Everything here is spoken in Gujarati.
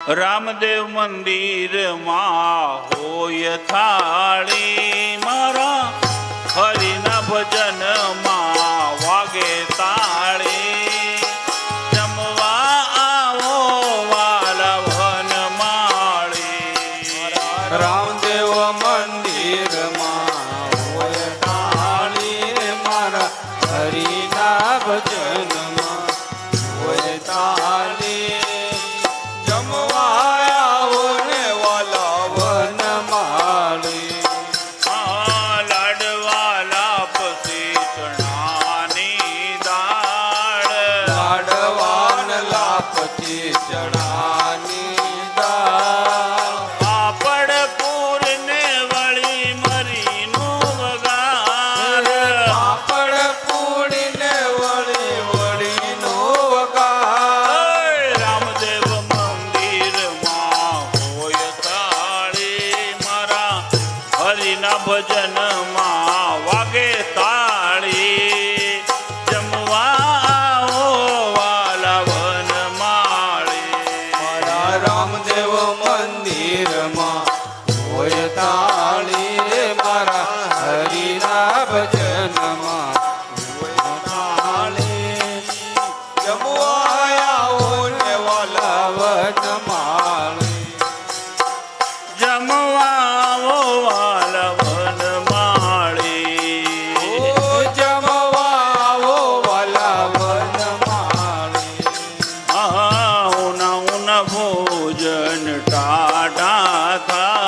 રામદેવ મંદિરમાં હોય થાળી મારા હરિના ભજનમાં વાગે તાળી જમવા આવો વાલા વનમાળી રામદેવ મંદિરમાં હોય થાળી મારા હરિના ભજનમાં હોય તાળી ભજનમાં વાગે તાળી જમવા આવો વાલા વનમાળી મારા રામદેવ મંદિરમાં હોય તાળી મારા હરિના ભજનમાં હોય તાળી જમવા આવો ને વાલા વનમાળી જમવા આવો ભોજન ટાટા થા